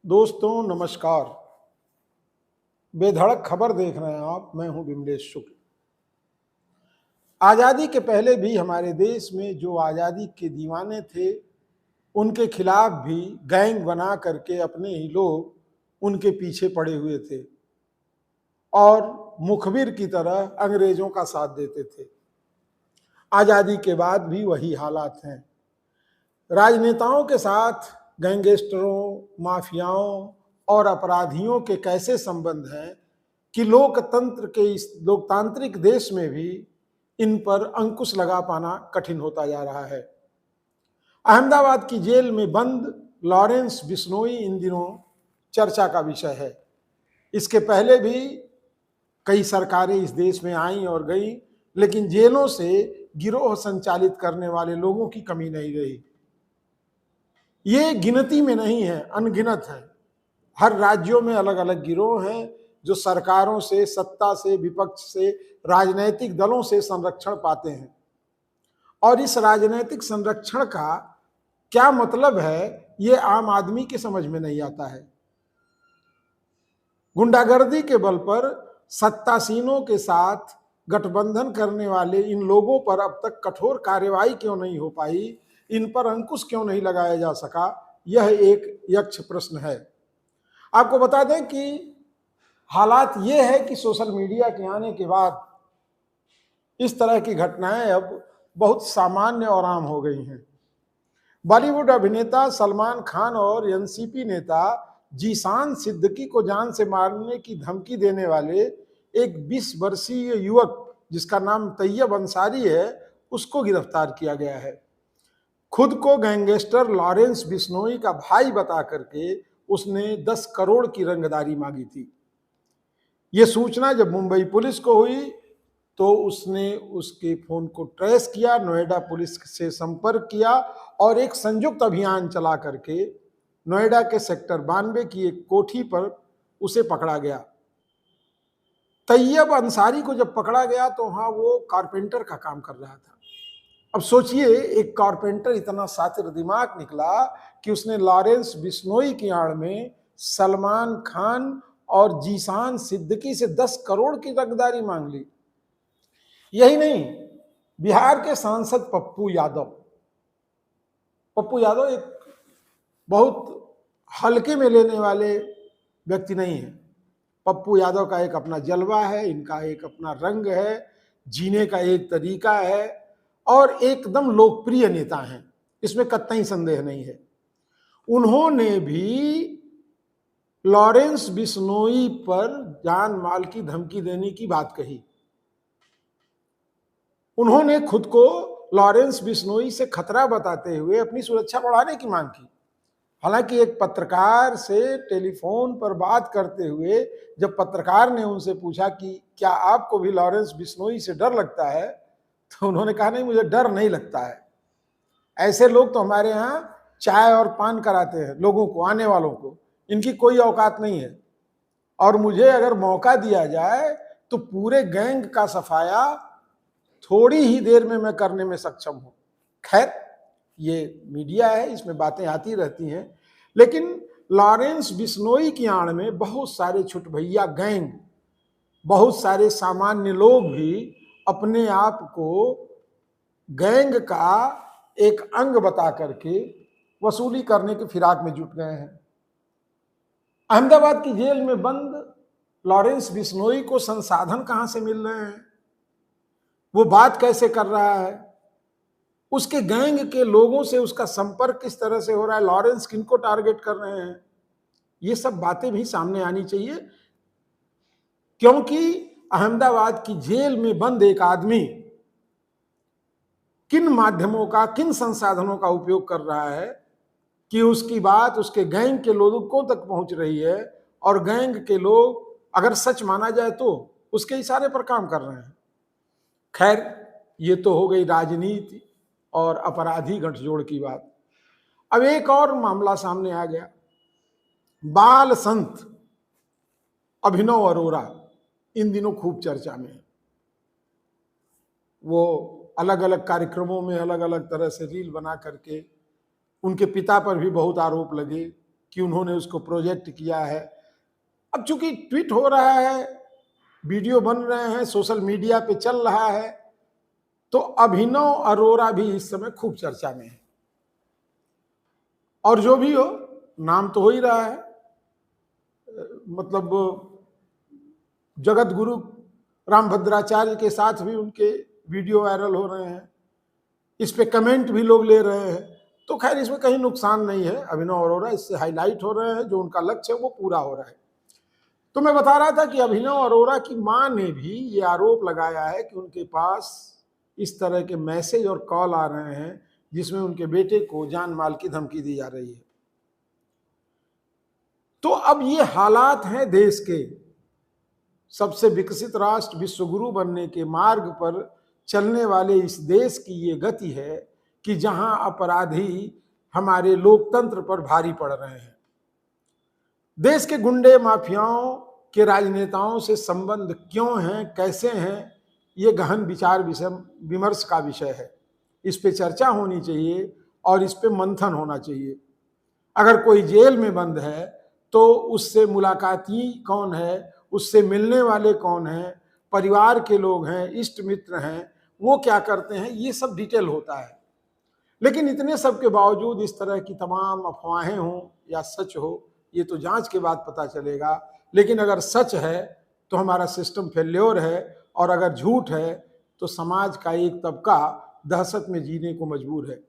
दोस्तों नमस्कार। बेधड़क खबर देख रहे हैं आप। मैं हूं विमलेश शुक्ल। आज़ादी के पहले भी हमारे देश में जो आज़ादी के दीवाने थे उनके खिलाफ भी गैंग बना करके अपने ही लोग उनके पीछे पड़े हुए थे और मुखबिर की तरह अंग्रेजों का साथ देते थे। आज़ादी के बाद भी वही हालात हैं। राजनेताओं के साथ गैंगस्टरों, माफियाओं और अपराधियों के कैसे संबंध हैं कि लोकतंत्र के इस लोकतांत्रिक देश में भी इन पर अंकुश लगा पाना कठिन होता जा रहा है। अहमदाबाद की जेल में बंद लॉरेंस बिश्नोई इन दिनों चर्चा का विषय है। इसके पहले भी कई सरकारें इस देश में आईं और गईं, लेकिन जेलों से गिरोह संचालित करने वाले लोगों की कमी नहीं रही। ये गिनती में नहीं है, अनगिनत है। हर राज्यों में अलग अलग गिरोह हैं जो सरकारों से, सत्ता से, विपक्ष से, राजनैतिक दलों से संरक्षण पाते हैं। और इस राजनैतिक संरक्षण का क्या मतलब है, ये आम आदमी के समझ में नहीं आता है। गुंडागर्दी के बल पर सत्तासीनों के साथ गठबंधन करने वाले इन लोगों पर अब तक कठोर कार्रवाई क्यों नहीं हो पाई, इन पर अंकुश क्यों नहीं लगाया जा सका, यह एक यक्ष प्रश्न है। आपको बता दें कि हालात ये है कि सोशल मीडिया के आने के बाद इस तरह की घटनाएं अब बहुत सामान्य और आम हो गई हैं। बॉलीवुड अभिनेता सलमान खान और एनसीपी नेता जीशान सिद्दीकी को जान से मारने की धमकी देने वाले एक 20 वर्षीय युवक जिसका नाम तैयब अंसारी है, उसको गिरफ्तार किया गया है। खुद को गैंगस्टर लॉरेंस बिश्नोई का भाई बता करके उसने 10 करोड़ की रंगदारी मांगी थी। यह सूचना जब मुंबई पुलिस को हुई तो उसने उसके फोन को ट्रेस किया, नोएडा पुलिस से संपर्क किया और एक संयुक्त अभियान चला करके नोएडा के सेक्टर 92 की एक कोठी पर उसे पकड़ा गया। तैयब अंसारी को जब पकड़ा गया तो वहां वो कारपेंटर का काम कर रहा था। अब सोचिए, एक कारपेंटर इतना शातिर दिमाग निकला कि उसने लॉरेंस बिश्नोई की आड़ में सलमान खान और जीशान सिद्दीकी से 10 करोड़ की रंगदारी मांग ली। यही नहीं, बिहार के सांसद पप्पू यादव एक बहुत हल्के में लेने वाले व्यक्ति नहीं है। पप्पू यादव का एक अपना जलवा है, इनका एक अपना रंग है, जीने का एक तरीका है और एकदम लोकप्रिय नेता हैं, इसमें कतई संदेह नहीं है। उन्होंने भी लॉरेंस बिश्नोई पर जान माल की धमकी देने की बात कही। उन्होंने खुद को लॉरेंस बिश्नोई से खतरा बताते हुए अपनी सुरक्षा बढ़ाने की मांग की। हालांकि एक पत्रकार से टेलीफोन पर बात करते हुए जब पत्रकार ने उनसे पूछा कि क्या आपको भी लॉरेंस बिश्नोई से डर लगता है, तो उन्होंने कहा नहीं, मुझे डर नहीं लगता है। ऐसे लोग तो हमारे यहाँ चाय और पान कराते हैं लोगों को, आने वालों को, इनकी कोई औकात नहीं है। और मुझे अगर मौका दिया जाए तो पूरे गैंग का सफाया थोड़ी ही देर में मैं करने में सक्षम हूं। खैर, ये मीडिया है, इसमें बातें आती रहती हैं, लेकिन लॉरेंस बिश्नोई की आड़ में बहुत सारे छुटभैया गैंग, बहुत सारे सामान्य लोग भी अपने आप को गैंग का एक अंग बता करके वसूली करने के फिराक में जुट गए हैं। अहमदाबाद की जेल में बंद लॉरेंस बिश्नोई को संसाधन कहां से मिल रहे हैं, वो बात कैसे कर रहा है, उसके गैंग के लोगों से उसका संपर्क किस तरह से हो रहा है, लॉरेंस किनको टारगेट कर रहे हैं, ये सब बातें भी सामने आनी चाहिए। क्योंकि अहमदाबाद की जेल में बंद एक आदमी किन माध्यमों का, किन संसाधनों का उपयोग कर रहा है कि उसकी बात उसके गैंग के लोगों तक पहुंच रही है और गैंग के लोग, अगर सच माना जाए तो, उसके इशारे पर काम कर रहे हैं। खैर, ये तो हो गई राजनीति और अपराधी गठजोड़ की बात। अब एक और मामला सामने आ गया। बाल संत अभिनव अरोरा इन दिनों खूब चर्चा में है। वो अलग अलग कार्यक्रमों में अलग अलग तरह से रील बना करके, उनके पिता पर भी बहुत आरोप लगे कि उन्होंने उसको प्रोजेक्ट किया है। अब चूंकि ट्वीट हो रहा है, वीडियो बन रहे हैं, सोशल मीडिया पे चल रहा है, तो अभिनव अरोरा भी इस समय खूब चर्चा में है। और जो भी हो, नाम तो हो ही रहा है, मतलब जगत गुरु रामभद्राचार्य के साथ भी उनके वीडियो वायरल हो रहे हैं, इस पे कमेंट भी लोग ले रहे हैं। तो खैर इसमें कहीं नुकसान नहीं है, अभिनव अरोरा इससे हाईलाइट हो रहे हैं, जो उनका लक्ष्य है वो पूरा हो रहा है। तो मैं बता रहा था कि अभिनव अरोरा की मां ने भी ये आरोप लगाया है कि उनके पास इस तरह के मैसेज और कॉल आ रहे हैं जिसमें उनके बेटे को जान माल की धमकी दी जा रही है। तो अब ये हालात हैं देश के, सबसे विकसित राष्ट्र, विश्वगुरु बनने के मार्ग पर चलने वाले इस देश की ये गति है कि जहां अपराधी हमारे लोकतंत्र पर भारी पड़ रहे हैं। देश के गुंडे माफियाओं के राजनेताओं से संबंध क्यों हैं, कैसे हैं, ये गहन विचार विमर्श का विषय है। इस पे चर्चा होनी चाहिए और इस पे मंथन होना चाहिए। अगर कोई जेल में बंद है तो उससे मुलाकाती कौन है, उससे मिलने वाले कौन हैं, परिवार के लोग हैं, इष्ट मित्र हैं, वो क्या करते हैं, ये सब डिटेल होता है। लेकिन इतने सब के बावजूद इस तरह की तमाम अफवाहें हों या सच हो, ये तो जांच के बाद पता चलेगा। लेकिन अगर सच है तो हमारा सिस्टम फेल्योर है, और अगर झूठ है तो समाज का एक तबका दहशत में जीने को मजबूर है।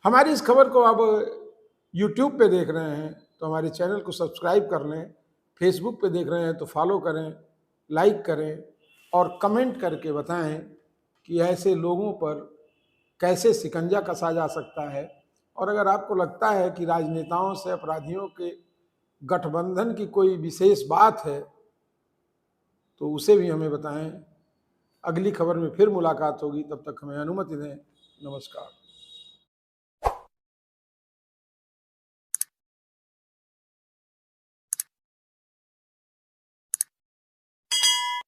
हमारी इस खबर को अब YouTube पे देख रहे हैं तो हमारे चैनल को सब्सक्राइब कर लें, फेसबुक पे देख रहे हैं तो फॉलो करें, लाइक करें और कमेंट करके बताएं कि ऐसे लोगों पर कैसे शिकंजा कसा जा सकता है। और अगर आपको लगता है कि राजनेताओं से अपराधियों के गठबंधन की कोई विशेष बात है तो उसे भी हमें बताएं। अगली खबर में फिर मुलाकात होगी, तब तक हमें अनुमति दें। नमस्कार।